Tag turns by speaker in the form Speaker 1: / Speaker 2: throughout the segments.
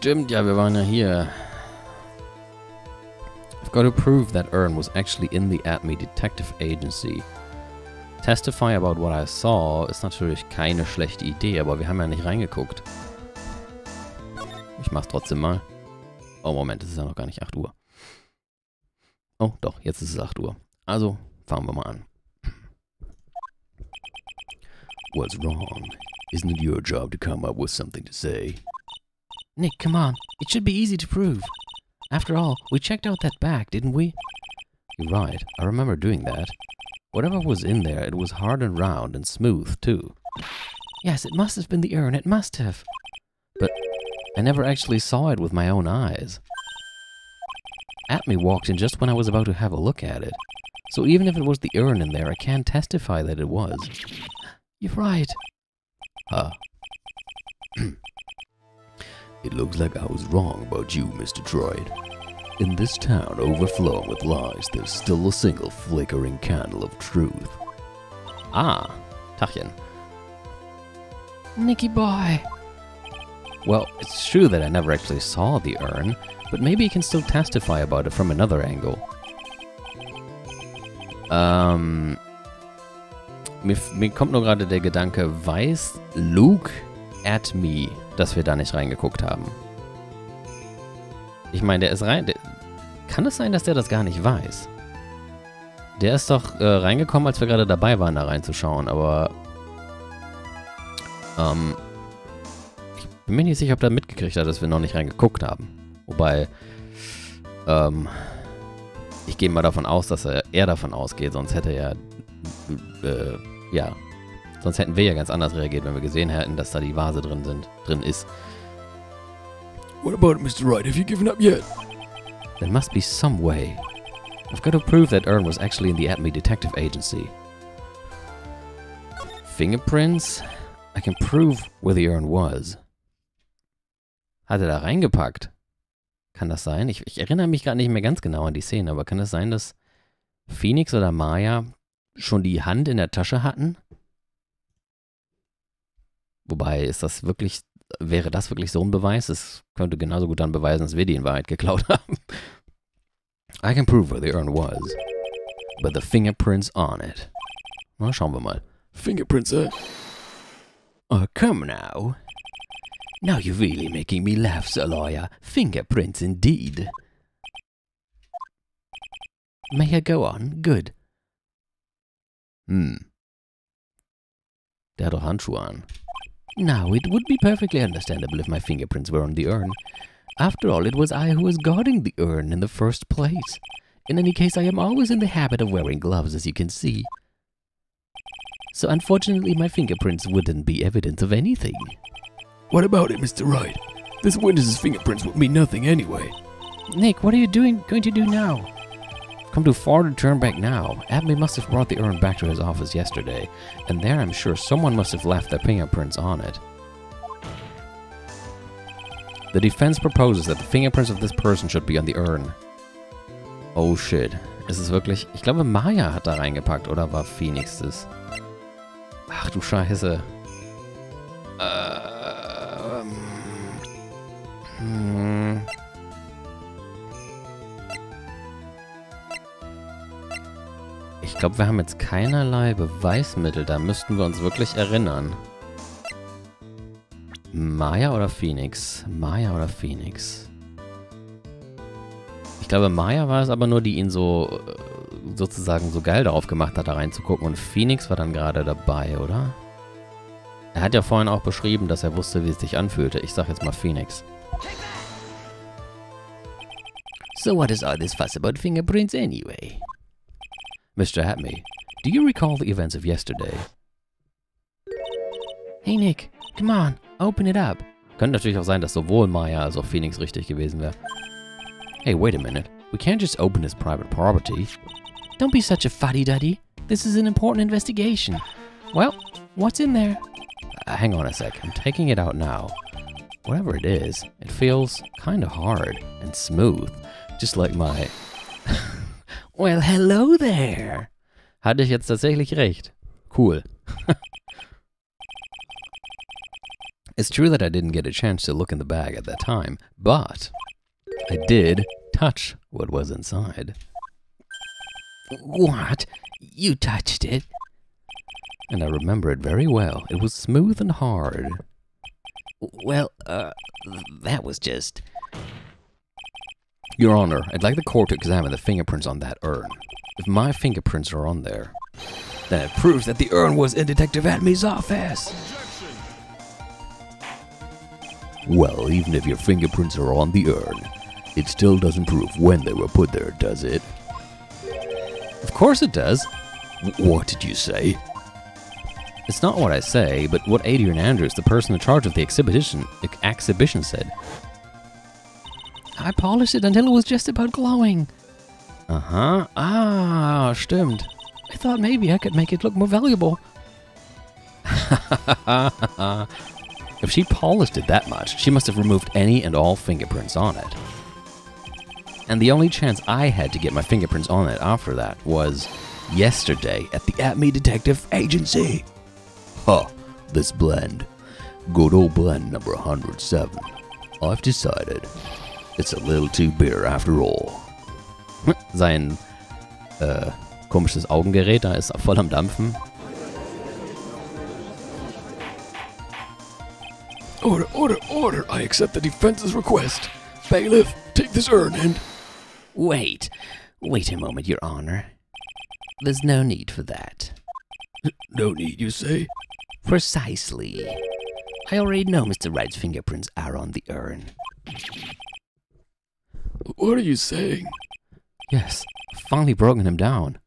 Speaker 1: Stimmt, ja, wir waren ja hier. I've got to prove that urn was actually in the aRdW Detective Agency. Testify about what I saw ist natürlich keine schlechte Idee, aber wir haben ja nicht reingeguckt. Ich mach's trotzdem mal. Oh, Moment, es ist ja noch gar nicht 8 Uhr. Oh, doch, jetzt ist es 8 Uhr. Also, fangen wir mal an. What's wrong? Isn't it your job to come up with something to say?
Speaker 2: Nick, come on. It should be easy to prove. After all, we checked out that bag, didn't we?
Speaker 1: You're right. I remember doing that. Whatever was in there, it was hard and round and smooth, too.
Speaker 2: Yes, it must have been the urn. It must have.
Speaker 1: But I never actually saw it with my own eyes. aRdW walked in just when I was about to have a look at it. So even if it was the urn in there, I can't testify that it was.
Speaker 2: You're right.
Speaker 1: Huh. It looks like I was wrong about you, Mr. Droid. In this town overflowing with lies, there's still a single flickering candle of truth. Ah, Tachchen.
Speaker 2: Nicky boy.
Speaker 1: Well, it's true that I never actually saw the urn, but maybe you can still testify about it from another angle. Mir kommt nur gerade der Gedanke, weiß Luke aRdW, dass wir da nicht reingeguckt haben? Ich meine, der ist rein... kann es sein, dass der das gar nicht weiß? Der ist doch reingekommen, als wir gerade dabei waren, da reinzuschauen, aber... ich bin mir nicht sicher, ob der mitgekriegt hat, dass wir noch nicht reingeguckt haben. Wobei... ich gehe mal davon aus, dass er davon ausgeht, sonst hätte er... ja... Sonst hätten wir ja ganz anders reagiert, wenn wir gesehen hätten, dass da die Vase drin ist.
Speaker 3: What about it, Mr. Wright? Have you given up yet?
Speaker 1: There must be some way. I've got to prove that urn was actually in the aRdW Detective Agency. Fingerprints? I can prove where the urn was. Hat er da reingepackt? Kann das sein? Ich erinnere mich gerade nicht mehr ganz genau an die Szene, aber kann es sein, dass Phoenix oder Maya schon die Hand in der Tasche hatten? Wobei, wäre das wirklich so ein Beweis? Es könnte genauso gut dann beweisen, dass wir die in Wahrheit geklaut haben. I can prove where the urn was, but the fingerprints on it. Na, schauen wir mal.
Speaker 3: Fingerprints, eh?
Speaker 1: Oh, come now. Now you're really making me laugh, Sir Lawyer. Fingerprints indeed. May I go on? Good. Der hat doch Handschuhe an. Now, it would be perfectly understandable if my fingerprints were on the urn. After all, it was I who was guarding the urn in the first place. In any case, I am always in the habit of wearing gloves, as you can see. So unfortunately, my fingerprints wouldn't be evidence of anything.
Speaker 3: What about it, Mr. Wright? This witness's fingerprints would mean nothing anyway.
Speaker 2: Nick, what are you going to do now?
Speaker 1: Come too far to turn back now. aRdW must have brought the urn back to his office yesterday, and there I'm sure someone must have left their fingerprints on it. The defense proposes that the fingerprints of this person should be on the urn. Oh shit. Ist es wirklich... Ich glaube, Maya hat da reingepackt, oder war Phoenix das? Ach du Scheiße. Ich glaube, wir haben jetzt keinerlei Beweismittel. Da müssten wir uns wirklich erinnern. Maya oder Phoenix? Maya oder Phoenix? Ich glaube, Maya war es aber nur, die ihn so sozusagen so geil darauf gemacht hat, da reinzugucken. Und Phoenix war dann gerade dabei, oder? Er hat ja vorhin auch beschrieben, dass er wusste, wie es sich anfühlte. Ich sag jetzt mal Phoenix.
Speaker 2: So what is all this fuss about fingerprints anyway?
Speaker 1: Mr. aRdW, do you recall the events of yesterday?
Speaker 2: Hey Nick, come on, open it up.
Speaker 1: Könnte natürlich auch sein, dass sowohl Maya als auch Phoenix richtig gewesen wäre. Hey, wait a minute. We can't just open his private property.
Speaker 2: Don't be such a fuddy-duddy. This is an important investigation. Well, what's in there?
Speaker 1: Hang on a sec. I'm taking it out now. Whatever it is, it feels kind of hard and smooth. Just like my...
Speaker 2: Well, hello there.
Speaker 1: Hatte ich jetzt tatsächlich recht. Cool. It's true that I didn't get a chance to look in the bag at that time, but I did touch what was inside.
Speaker 2: What? You touched it?
Speaker 1: And I remember it very well. It was smooth and hard.
Speaker 2: Well, that was just...
Speaker 1: Your Honor, I'd like the court to examine the fingerprints on that urn. If my fingerprints are on there, then it proves that the urn was in Detective aRdW's office. Well, even if your fingerprints are on the urn, it still doesn't prove when they were put there, does it? Of course it does. What did you say? It's not what I say, but what Adrian Andrews, the person in charge of the exhibition said.
Speaker 2: I polished it until it was just about glowing.
Speaker 1: Uh-huh. Ah, stimmt.
Speaker 2: I thought maybe I could make it look more valuable.
Speaker 1: If she polished it that much, she must have removed any and all fingerprints on it. And the only chance I had to get my fingerprints on it after that was yesterday at the aRdW Detective Agency. Huh, this blend. Good old blend number 107. I've decided it's a little too bitter after all. Sein komisches Augengerät da ist voll am Dampfen.
Speaker 3: Order, order, order! I accept the defense's request. Bailiff, take this urn and...
Speaker 2: Wait a moment, Your Honor. There's no need for that.
Speaker 3: No need, you say?
Speaker 2: Precisely. I already know Mr. Wright's fingerprints are on the urn.
Speaker 3: What are you saying?
Speaker 1: Yes, finally broken him down.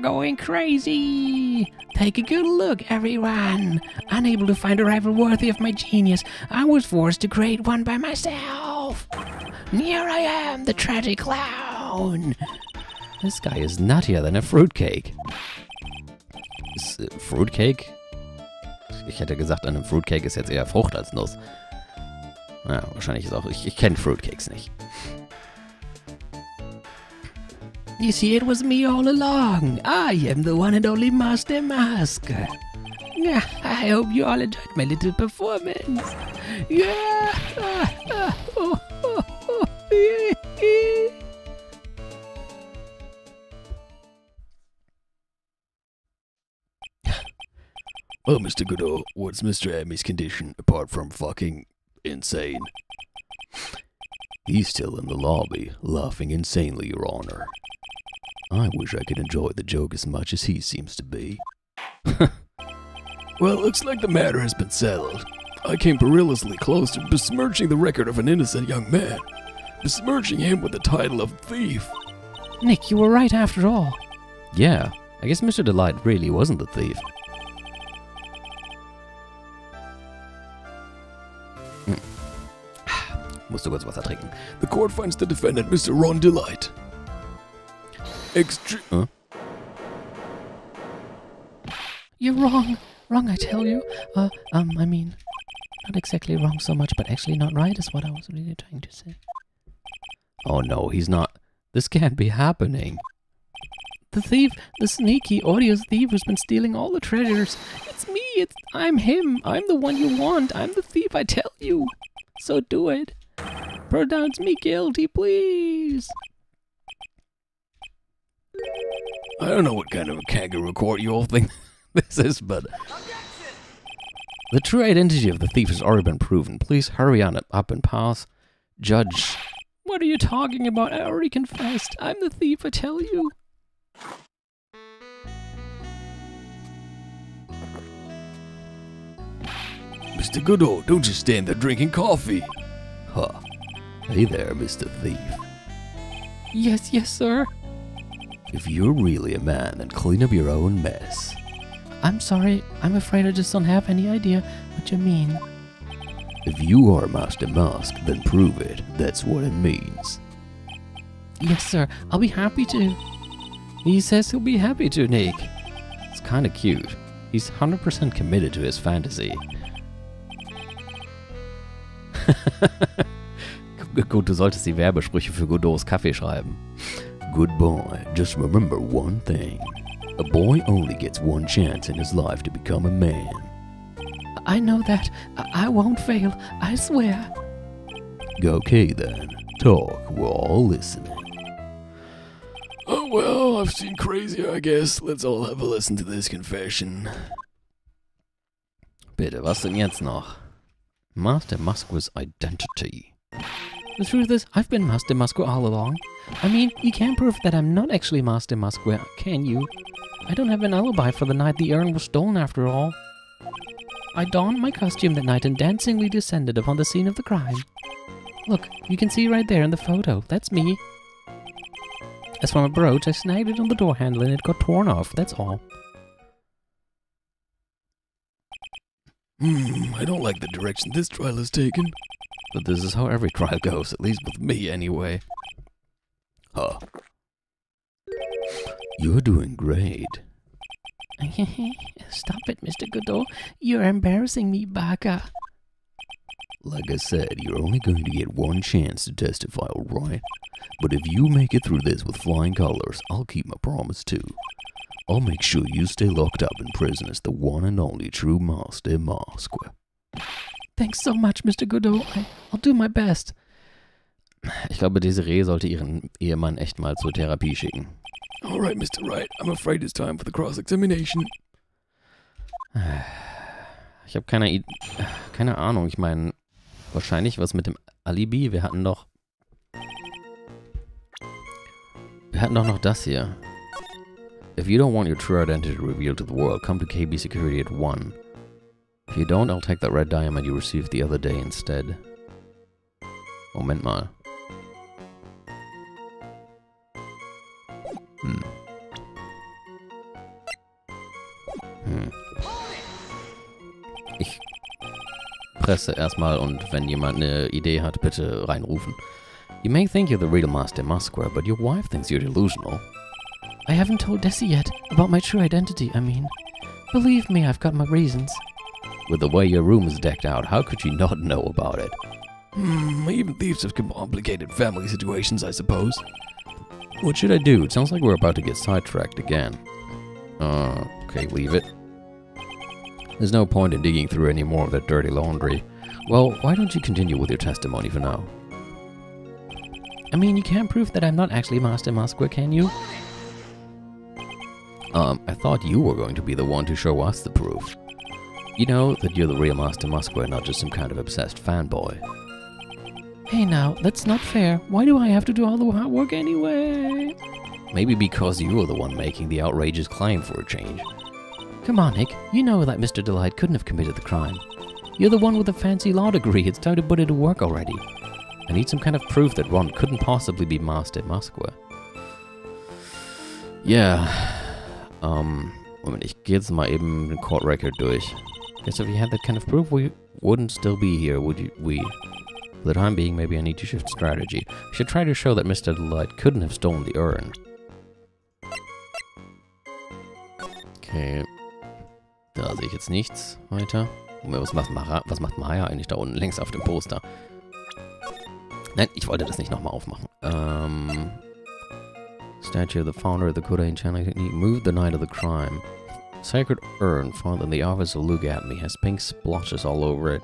Speaker 2: Going crazy. Take a good look, everyone. Unable to find a rival worthy of my genius, I was forced to create one by myself. Here I am, the tragic clown.
Speaker 1: This guy is nuttier than a fruitcake. Ist Fruitcake? Ich hätte gesagt, an einem Fruitcake ist jetzt eher Frucht als Nuss. Ja, wahrscheinlich ist auch... Ich kenne Fruitcakes nicht.
Speaker 2: You see, it was me all along. I am the one and only Master Masker. Yeah, I hope you all enjoyed my little performance. Yeah.
Speaker 3: Well, Mr. Godot, what's Mr. aRdW's condition apart from fucking insane?
Speaker 1: He's still in the lobby, laughing insanely, Your Honor. I wish I could enjoy the joke as much as he seems to be.
Speaker 3: Well, looks like the matter has been settled. I came perilously close to besmirching the record of an innocent young man. Besmirching him with the title of thief.
Speaker 2: Nick, you were right after all.
Speaker 1: Yeah, I guess Mr. Delight really wasn't the thief. Musst du kurz Wasser trinken.
Speaker 3: The court finds the defendant, Mr. Ron Delight.
Speaker 1: Huh?
Speaker 2: You're wrong. Wrong, I tell you. I mean, not exactly wrong so much, but actually not right is what I was really trying to say.
Speaker 1: Oh no, he's not. This can't be happening.
Speaker 2: The thief, the sneaky, odious thief who's been stealing all the treasures. It's me, I'm him. I'm the one you want. I'm the thief, I tell you. So do it. Pronounce me guilty, please.
Speaker 3: I don't know what kind of a kangaroo court you all think this is, but...
Speaker 1: The true identity of the thief has already been proven. Please hurry on up and pass. Judge...
Speaker 2: What are you talking about? I already confessed. I'm the thief, I tell you.
Speaker 3: Mr. Godot, don't just stand there drinking coffee.
Speaker 1: Huh. Hey there, Mr. Thief.
Speaker 2: Yes, sir.
Speaker 1: If you're really a man, then clean up your own mess.
Speaker 2: I'm sorry. I'm afraid I just don't have any idea what you mean.
Speaker 1: If you are Master Mask, then prove it. That's what it means.
Speaker 2: Yes, sir. I'll be happy to.
Speaker 1: He says he'll be happy to, Nick. It's kinda cute. He's 100% committed to his fantasy. Gut, du solltest die Werbesprüche für Godots Kaffee schreiben. Good boy, just remember one thing. A boy only gets one chance in his life to become a man.
Speaker 2: I know that. I won't fail. I swear.
Speaker 1: Okay then, talk, we're all listening.
Speaker 3: Oh well, I've seen crazier, I guess. Let's all have a listen to this confession.
Speaker 1: Bitte, was denn jetzt noch? Master Musqua's identity.
Speaker 2: The truth is, I've been Master Musqua all along. I mean, you can't prove that I'm not actually Master Musqua, can you? I don't have an alibi for the night the urn was stolen after all. I donned my costume that night and dancingly descended upon the scene of the crime. Look, you can see right there in the photo, that's me. As for my brooch, I snagged it on the door handle and it got torn off, that's all.
Speaker 3: I don't like the direction this trial has taken.
Speaker 1: But this is how every trial goes, at least with me anyway. Huh. You're doing great.
Speaker 2: Stop it, Mr. Godot. You're embarrassing me, Baka.
Speaker 1: Like I said, you're only going to get one chance to testify, alright? But if you make it through this with flying colors, I'll keep my promise too. I'll make sure you stay locked up in prison as the one and only true Master Musqua.
Speaker 2: Thanks so much, Mr. Godot. I'll do my best.
Speaker 1: Ich glaube, Desiree sollte ihren Ehemann echt mal zur Therapie schicken.
Speaker 3: Alright, Mr. Wright, I'm afraid it's time for the cross-examination.
Speaker 1: Ich habe keine Ahnung. Ich meine, wahrscheinlich was mit dem Alibi. Wir hatten doch noch das hier. If you don't want your true identity revealed to the world, come to KB Security at 1. If you don't, I'll take that red diamond you received the other day instead. Moment mal. Ich presse erstmal und wenn jemand eine Idee hat, bitte reinrufen. You may think you're the real Master Musqua, but your wife thinks you're delusional.
Speaker 2: I haven't told Desi yet about my true identity, I mean. Believe me, I've got my reasons.
Speaker 1: With the way your room is decked out, how could you not know about it?
Speaker 3: Even thieves have complicated family situations, I suppose.
Speaker 1: What should I do? It sounds like we're about to get sidetracked again. Okay, leave it. There's no point in digging through any more of that dirty laundry. Well, why don't you continue with your testimony for now?
Speaker 2: I mean, you can't prove that I'm not actually Master Musqua, can you?
Speaker 1: I thought you were going to be the one to show us the proof. You know that you're the real Master Musqua, not just some kind of obsessed fanboy.
Speaker 2: Hey now, that's not fair. Why do I have to do all the hard work anyway?
Speaker 1: Maybe because you were the one making the outrageous claim for a change.
Speaker 2: Come on, Nick. You know that Mr. Delight couldn't have committed the crime. You're the one with the fancy law degree. It's time to put it to work already.
Speaker 1: I need some kind of proof that Ron couldn't possibly be Master Musqua. Yeah. Moment, ich gehe jetzt mal eben den court record durch. Guess if you had that kind of proof, we wouldn't still be here, would you? For the time being, maybe I need to shift strategy. I should try to show that Mr. Delight couldn't have stolen the urn. Okay. Da sehe ich jetzt nichts weiter. Was macht Maya eigentlich da unten links auf dem Poster? Nein, ich wollte das nicht nochmal aufmachen. Statue of the founder of the Korean channeling technique moved the night of the crime. Sacred urn found in the office of Look at Me has pink splotches all over it.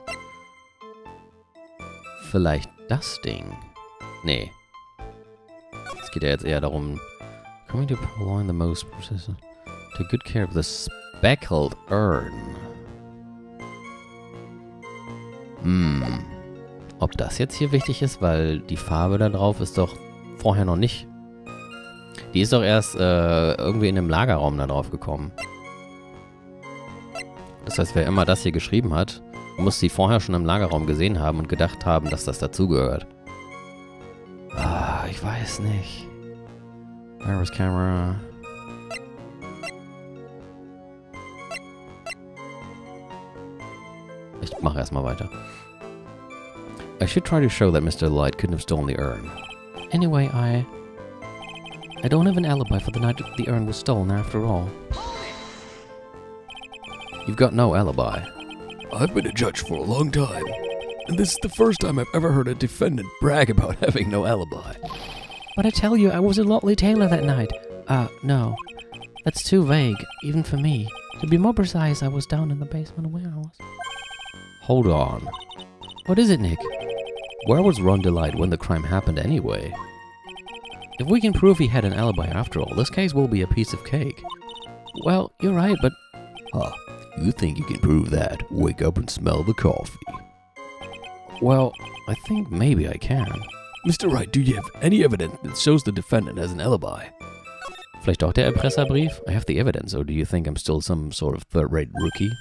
Speaker 1: Vielleicht das Ding? Nee. Es geht ja jetzt eher darum, coming to align the most persistent. Take good care of the speckled urn. Ob das jetzt hier wichtig ist, weil die Farbe da drauf ist doch vorher noch nicht. Die ist doch erst irgendwie in einem Lagerraum da drauf gekommen. Das heißt, wer immer das hier geschrieben hat, muss sie vorher schon im Lagerraum gesehen haben und gedacht haben, dass das dazugehört. Ich weiß nicht. Iris Camera. Ich mache erstmal weiter. I should try to show that Mr. Light couldn't have stolen the urn.
Speaker 2: Anyway, I don't have an alibi for the night the urn was stolen after all.
Speaker 1: You've got no alibi.
Speaker 3: I've been a judge for a long time, and this is the first time I've ever heard a defendant brag about having no alibi.
Speaker 2: But I tell you, I was at Lotley Taylor that night. No.
Speaker 1: That's too vague, even for me. To be more precise, I was down in the basement warehouse. Hold on. What is it, Nick? Where was Ron Delight when the crime happened anyway? If we can prove he had an alibi after all, this case will be a piece of cake. Well, you're right, but...
Speaker 3: Huh. You think you can prove that? Wake up and smell the coffee.
Speaker 1: Well, I think maybe I can.
Speaker 3: Mr. Wright, do you have any evidence that shows the defendant has an alibi?
Speaker 1: Vielleicht auch der Erpresserbrief? I have the evidence, or do you think I'm still some sort of third-rate rookie?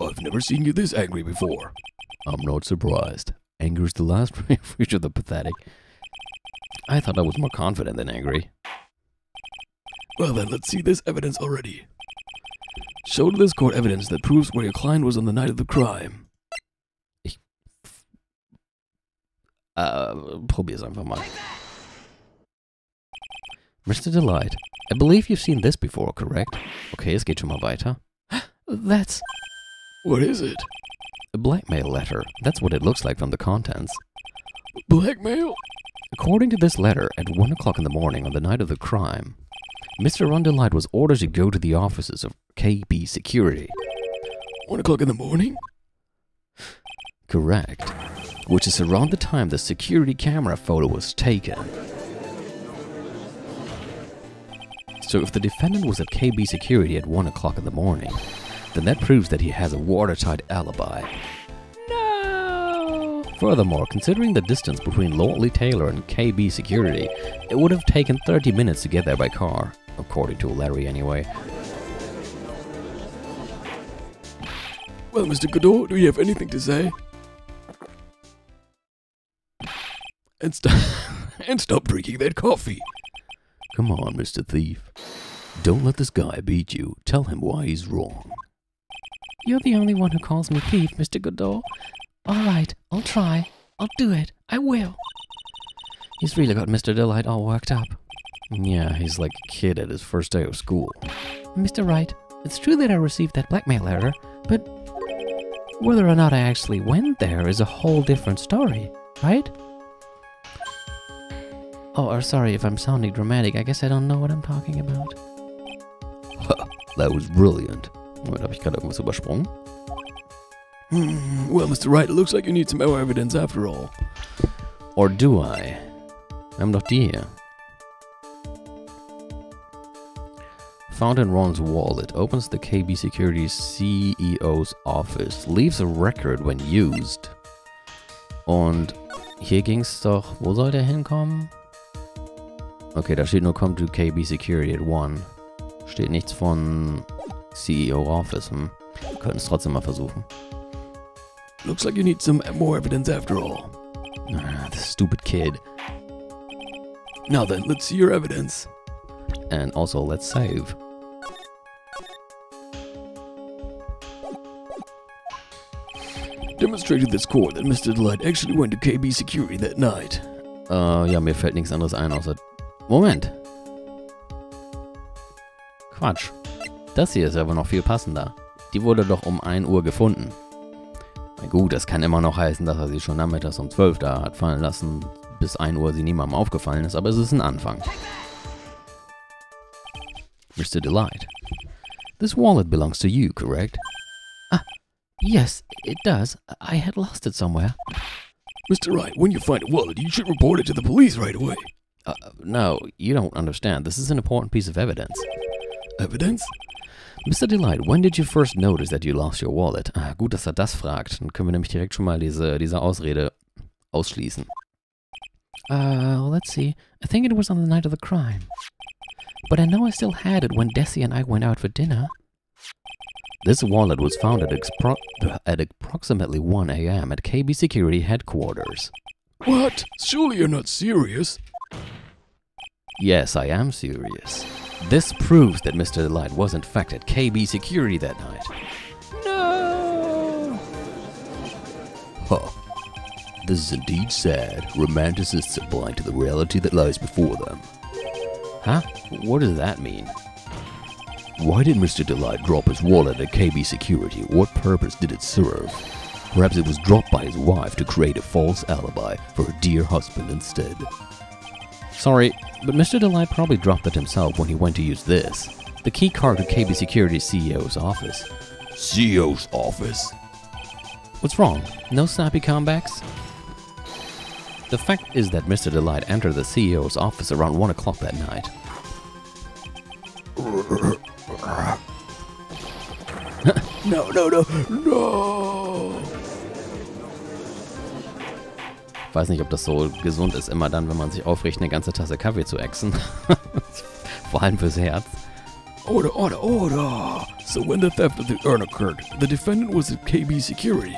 Speaker 3: I've never seen you this angry before.
Speaker 1: I'm not surprised. Anger's the last refuge of the pathetic. I thought I was more confident than angry.
Speaker 3: Well then, let's see this evidence already. Show to this court evidence that proves where your client was on the night of the crime.
Speaker 1: Probier's einfach mal. Mr. Delight, I believe you've seen this before, correct? Okay, es geht schon mal weiter. That's...
Speaker 3: What is it?
Speaker 1: A blackmail letter. That's what it looks like from the contents.
Speaker 3: Blackmail?
Speaker 1: According to this letter, at 1 o'clock in the morning on the night of the crime, Mr. Ron Delight was ordered to go to the offices of KB Security.
Speaker 3: 1 o'clock in the morning?
Speaker 1: Correct. Which is around the time the security camera photo was taken. So if the defendant was at KB Security at 1 o'clock in the morning, then that proves that he has a watertight alibi.
Speaker 2: No!
Speaker 1: Furthermore, considering the distance between Lordly Taylor and KB Security, it would have taken 30 minutes to get there by car, according to Larry anyway.
Speaker 3: Well, Mr. Godot, do you have anything to say? And stop drinking that coffee.
Speaker 1: Come on, Mr. Thief. Don't let this guy beat you. Tell him why he's wrong.
Speaker 2: You're the only one who calls me thief, Mr. Godot. All right, I'll try. I'll do it. I will.
Speaker 1: He's really got Mr. Delight all worked up. Yeah, he's like a kid at his first day of school.
Speaker 2: Mr. Wright, it's true that I received that blackmail letter, but whether or not I actually went there is a whole different story, right? Oh, or sorry if I'm sounding dramatic. I guess I don't know what I'm talking about.
Speaker 1: Ha, that was brilliant. Moment, habe ich gerade irgendwas übersprungen?
Speaker 3: Well, Mr. Wright, it looks like you need some more evidence after all.
Speaker 1: Or do I? I'm doch die hier. Found in Ron's wallet. Opens the KB Security's CEO's office. Leaves a record when used. Und hier ging's doch... Wo soll der hinkommen? Okay, da steht nur come to KB Security at 1. Steht nichts von CEO Office. Wir könnten es trotzdem mal versuchen.
Speaker 3: Looks like you need some more evidence after all.
Speaker 1: Ah, this stupid kid.
Speaker 3: Now then, let's see your evidence.
Speaker 1: And also, let's save.
Speaker 3: Demonstrate to this court that Mr. Delight actually went to KB Security that night.
Speaker 1: Ja, mir fällt nichts anderes ein, außer... Moment. Quatsch. Das hier ist aber noch viel passender. Die wurde doch um 1 Uhr gefunden. Na gut, das kann immer noch heißen, dass er sie schon nachmittags um 12 da hat fallen lassen, bis 1 Uhr sie niemandem aufgefallen ist, aber es ist ein Anfang. Mr. Delight, this wallet belongs to you, correct?
Speaker 2: Yes, it does. I had lost it somewhere.
Speaker 3: Mr. Wright, when you find a wallet, you should report it to the police right away.
Speaker 1: No, you don't understand. This is an important piece of evidence.
Speaker 3: Evidence?
Speaker 1: Mr. Delight, when did you first notice that you lost your wallet? Gut, dass er das fragt. Dann können wir nämlich direkt schon mal diese Ausrede ausschließen.
Speaker 2: Let's see. I think it was on the night of the crime. But I know I still had it when Desi and I went out for dinner.
Speaker 1: This wallet was found at approximately 1 a.m. at KB Security headquarters.
Speaker 3: What? Surely you're not serious.
Speaker 1: Yes, I am serious. This proves that Mr. Delight was in fact at KB Security that night.
Speaker 2: No!
Speaker 3: Huh. This is indeed sad. Romanticists are blind to the reality that lies before them.
Speaker 1: Huh? What does that mean?
Speaker 3: Why did Mr. Delight drop his wallet at KB Security? What purpose did it serve? Perhaps it was dropped by his wife to create a false alibi for her dear husband instead.
Speaker 1: Sorry, but Mr. Delight probably dropped it himself when he went to use this. The key card to KB Security's CEO's office.
Speaker 3: CEO's office?
Speaker 1: What's wrong? No snappy comebacks? The fact is that Mr. Delight entered the CEO's office around 1 o'clock that night.
Speaker 3: No.
Speaker 1: Ich weiß nicht, ob das so gesund ist, immer dann, wenn man sich aufrichtet, eine ganze Tasse Kaffee zu ächzen. Vor allem fürs Herz.
Speaker 3: Order. So when the theft of the urn occurred, the defendant was at KB Security.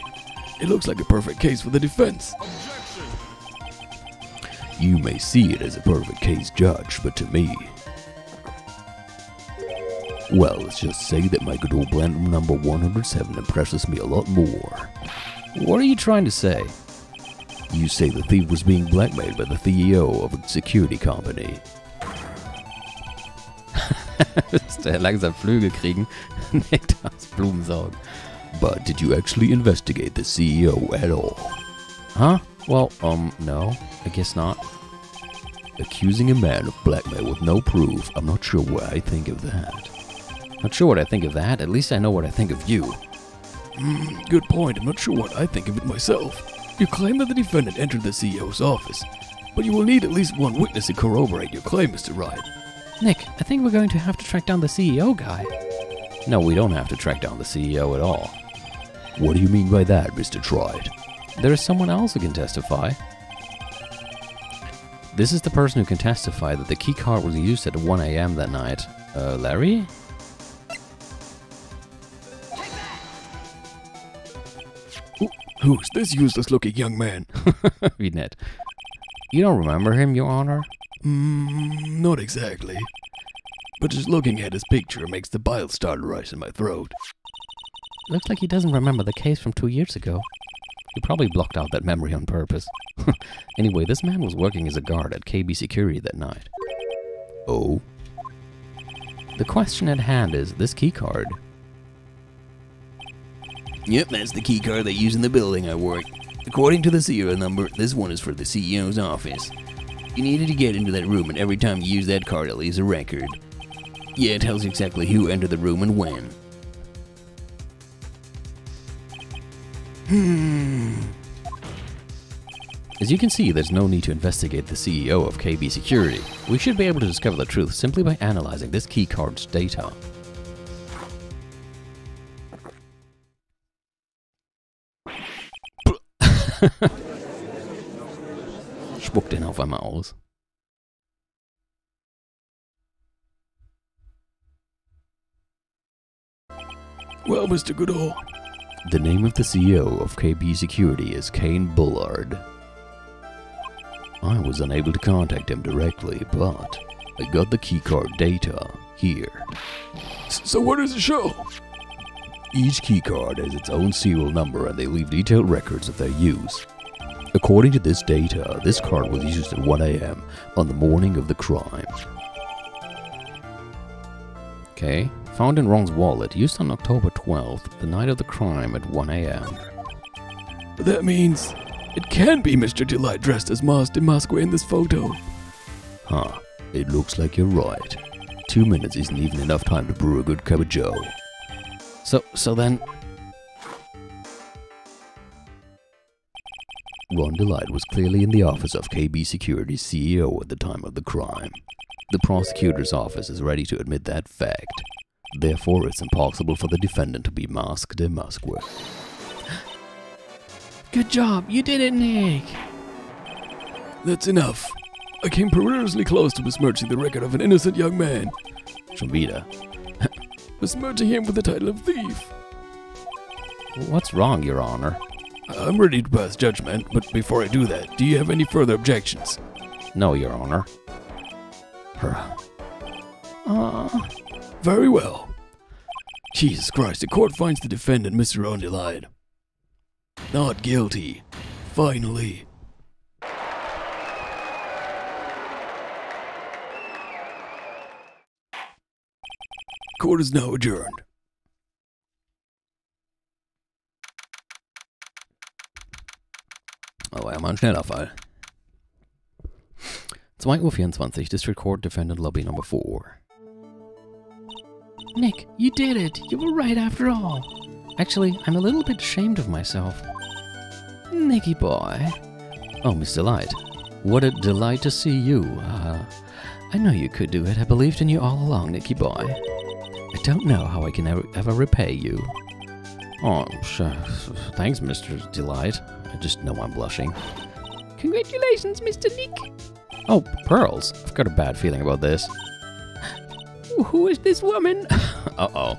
Speaker 3: It looks like a perfect case for the defense.
Speaker 4: You may see it as a perfect case, Judge, but to me... Well, let's just say that my good old Blandum number 107 impresses me a lot more.
Speaker 1: What are you trying to say?
Speaker 4: You say the thief was being blackmailed by the CEO of a security company.
Speaker 1: Müsste er langsam Flügel kriegen. Nicht aus Blumensaugen.
Speaker 4: But did you actually investigate the CEO at all?
Speaker 1: Huh? Well, no. I guess not.
Speaker 4: Accusing a man of blackmail with no proof, I'm not sure what I think of that.
Speaker 1: Not sure what I think of that. At least I know what I think of you.
Speaker 3: Good point. I'm not sure what I think of it myself. You claim that the defendant entered the CEO's office, but you will need at least one witness to corroborate your claim, Mr. Wright.
Speaker 2: Nick, I think we're going to have to track down the CEO guy.
Speaker 1: No, we don't have to track down the CEO at all.
Speaker 4: What do you mean by that, Mr. Tried?
Speaker 1: There is someone else who can testify. This is the person who can testify that the key card was used at 1 a.m. that night. Larry?
Speaker 3: Who's this useless-looking young man?
Speaker 1: Wie nett. You don't remember him, Your Honor?
Speaker 3: Not exactly. But just looking at his picture makes the bile start to rise in my throat.
Speaker 1: Looks like he doesn't remember the case from 2 years ago. He probably blocked out that memory on purpose. Anyway, this man was working as a guard at KB Security that night.
Speaker 4: Oh?
Speaker 1: The question at hand is this key card.
Speaker 5: Yep, that's the key card they use in the building I work. According to the serial number, this one is for the CEO's office. You needed to get into that room, and every time you use that card, it leaves a record. Yeah, it tells you exactly who entered the room and when.
Speaker 1: As you can see, there's no need to investigate the CEO of KB Security. We should be able to discover the truth simply by analyzing this key card's data. Spuckt den auf einmal aus.
Speaker 3: Well, Mr. Goodall.
Speaker 4: The name of the CEO of KB Security is Kane Bullard. I was unable to contact him directly, but I got the keycard data here.
Speaker 3: So what does it show?
Speaker 4: Each keycard has its own serial number and they leave detailed records of their use. According to this data, this card was used at 1 a.m. on the morning of the crime.
Speaker 1: Okay. Found in Ron's wallet, used on October 12th, the night of the crime at 1 a.m.
Speaker 3: That means it can be Mr. Delight dressed as Mars Demaskiert in this photo.
Speaker 4: Huh, it looks like you're right. 2 minutes isn't even enough time to brew a good cup of joe.
Speaker 1: So then...
Speaker 4: Ron Delight was clearly in the office of KB Security's CEO at the time of the crime.
Speaker 1: The prosecutor's office is ready to admit that fact.
Speaker 4: Therefore, it's impossible for the defendant to be Mars Demaskiert.
Speaker 2: Good job, you did it, Nick.
Speaker 3: That's enough. I came perilously close to besmirching the record of an innocent young man.
Speaker 1: Schon wieder.
Speaker 3: Besmirching him with the title of thief.
Speaker 1: What's wrong, Your Honor?
Speaker 3: I'm ready to pass judgment, but before I do that, do you have any further objections?
Speaker 1: No, Your Honor.
Speaker 3: Very well. Jesus Christ, the court finds the defendant, Mr. Ron Delight not guilty. Finally. Court is now adjourned.
Speaker 1: Oh, war ja mal ein schneller Fall. 2:24 District Court, Defendant Lobby number 4.
Speaker 2: Nick, you did it. You were right after all.
Speaker 1: Actually, I'm a little bit ashamed of myself. Nicky boy. Oh, Miss Delight. What a delight to see you. I know you could do it. I believed in you all along, Nicky boy. I don't know how I can ever repay you. Oh, sure. Thanks, Mr. Delight. I just know I'm blushing.
Speaker 2: Congratulations, Mr. Nick.
Speaker 1: Oh, pearls. I've got a bad feeling about this.
Speaker 2: Who is this woman?
Speaker 1: Uh-oh.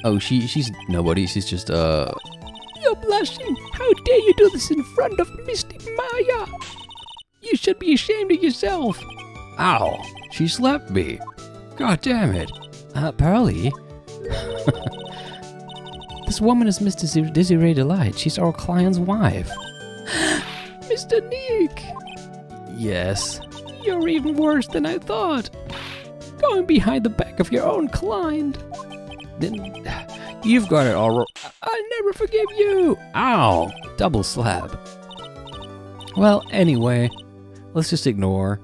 Speaker 1: Oh, she's nobody. She's just,
Speaker 2: You're blushing. How dare you do this in front of Mystic Maya? You should be ashamed of yourself.
Speaker 1: Ow! She slapped me. God damn it. Pearly? This woman is Miss Desiree Delight. She's our client's wife.
Speaker 2: Mr. Nick!
Speaker 1: Yes.
Speaker 2: You're even worse than I thought. Going behind the back of your own client.
Speaker 1: Then you've got it all wrong.
Speaker 2: I'll never forgive you.
Speaker 1: Ow! Double slap. Well, anyway, let's just ignore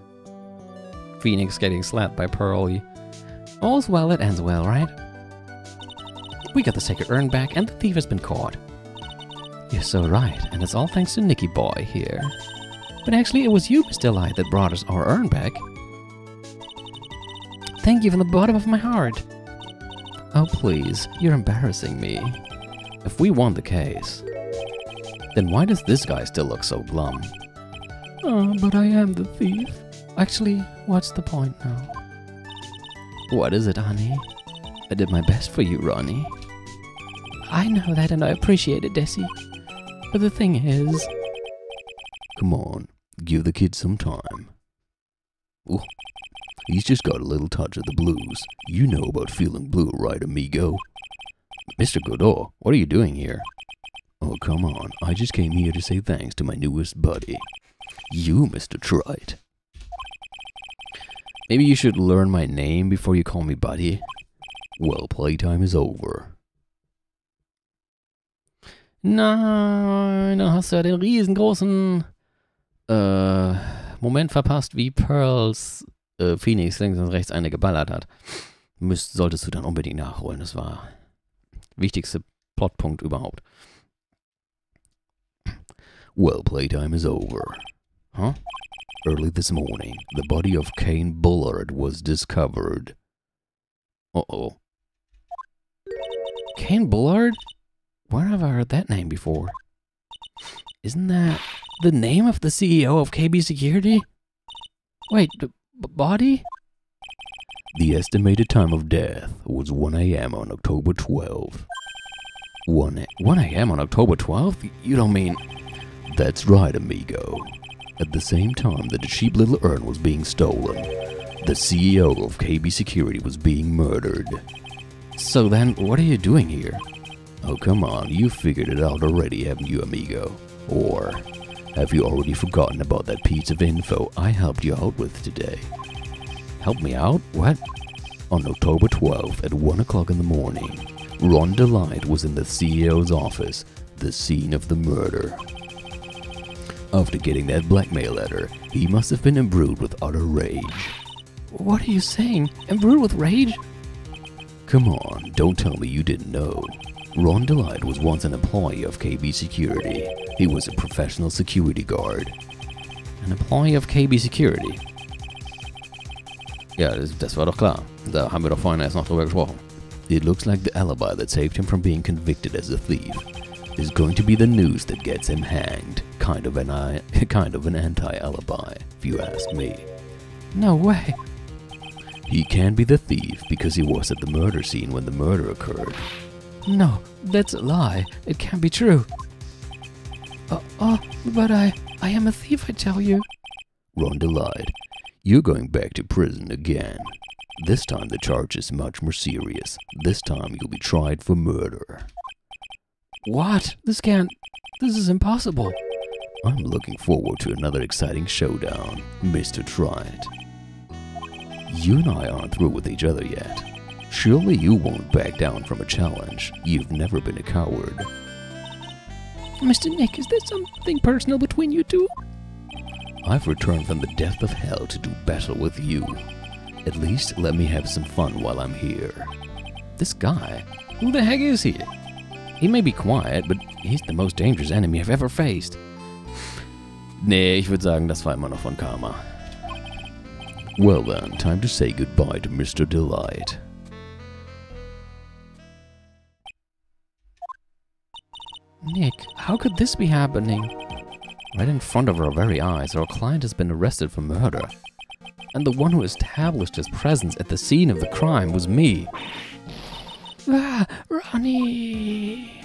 Speaker 1: Phoenix getting slapped by Pearly. All's well that ends well, right? We got the sacred urn back, and the thief has been caught. You're so right, and it's all thanks to Nicky boy here. But actually, it was you, Miss Delight, that brought us our urn back. Thank you from the bottom of my heart. Oh, please, you're embarrassing me. If we won the case, then why does this guy still look so glum?
Speaker 2: Oh, but I am the thief.
Speaker 1: Actually, what's the point now? What is it, honey? I did my best for you, Ronnie.
Speaker 2: I know that, and I appreciate it, Desi. But the thing is...
Speaker 4: Come on, give the kid some time. Ooh, he's just got a little touch of the blues. You know about feeling blue, right, amigo?
Speaker 1: Mr. Godot, what are you doing here?
Speaker 4: Oh, come on. I just came here to say thanks to my newest buddy. You, Mr. Trite.
Speaker 1: Maybe you should learn my name before you call me buddy.
Speaker 4: Well, playtime is over.
Speaker 1: Nein, hast du ja den riesengroßen Moment verpasst, wie Pearls Phoenix links und rechts eine geballert hat. Solltest du dann unbedingt nachholen. Das war der wichtigste Plotpunkt überhaupt.
Speaker 4: Well, playtime is over.
Speaker 1: Huh?
Speaker 4: Early this morning, the body of Kane Bullard was discovered.
Speaker 1: Uh-oh. Kane Bullard? Where have I heard that name before? Isn't that the name of the CEO of KB Security? Wait, body?
Speaker 4: The estimated time of death was 1 a.m. on October 12th.
Speaker 1: 1 a.m. on October 12th? You don't mean...
Speaker 4: That's right, amigo. At the same time that the cheap little urn was being stolen, the CEO of KB Security was being murdered.
Speaker 1: So then, what are you doing here?
Speaker 4: Oh, come on, you figured it out already, haven't you, amigo? Or have you already forgotten about that piece of info I helped you out with today?
Speaker 1: Help me out? What?
Speaker 4: On October 12th at 1 o'clock in the morning, Ron Delight was in the CEO's office, the scene of the murder. After getting that blackmail letter, he must have been imbued with utter rage.
Speaker 2: What are you saying? Imbued with rage?
Speaker 4: Come on, don't tell me you didn't know. Ron Delight was once an employee of KB Security. He was a professional security guard.
Speaker 1: An employee of KB Security? Ja, das war doch klar. Da haben wir doch vorhin erst noch drüber gesprochen.
Speaker 4: It looks like the alibi that saved him from being convicted as a thief is going to be the news that gets him hanged. Kind of an anti-alibi, if you ask me.
Speaker 2: No way.
Speaker 4: He can be the thief because he was at the murder scene when the murder occurred.
Speaker 2: No, that's a lie. It can't be true. But I am a thief, I tell you.
Speaker 4: Ron Delight, you're going back to prison again. This time the charge is much more serious. This time you'll be tried for murder.
Speaker 2: What? This is impossible.
Speaker 4: I'm looking forward to another exciting showdown, Mr. Trite. You and I aren't through with each other yet. Surely you won't back down from a challenge. You've never been a coward.
Speaker 2: Mr. Nick, is there something personal between you two?
Speaker 4: I've returned from the depth of hell to do battle with you. At least let me have some fun while I'm here.
Speaker 1: This guy? Who the heck is he? He may be quiet, but he's the most dangerous enemy I've ever faced. Nee, ich würde sagen, das war immer noch von Karma.
Speaker 4: Well then, time to say goodbye to Mr. Delight.
Speaker 1: Nick, how could this be happening? Right in front of our very eyes, our client has been arrested for murder. And the one who established his presence at the scene of the crime was me.
Speaker 2: Ah, Ronnie!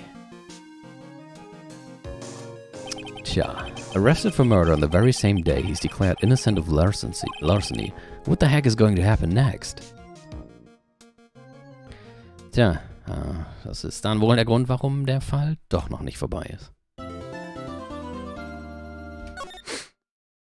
Speaker 1: Tja, arrested for murder on the very same day he's declared innocent of larceny. What the heck is going to happen next? Tja, das ist dann wohl der Grund, warum der Fall doch noch nicht vorbei ist.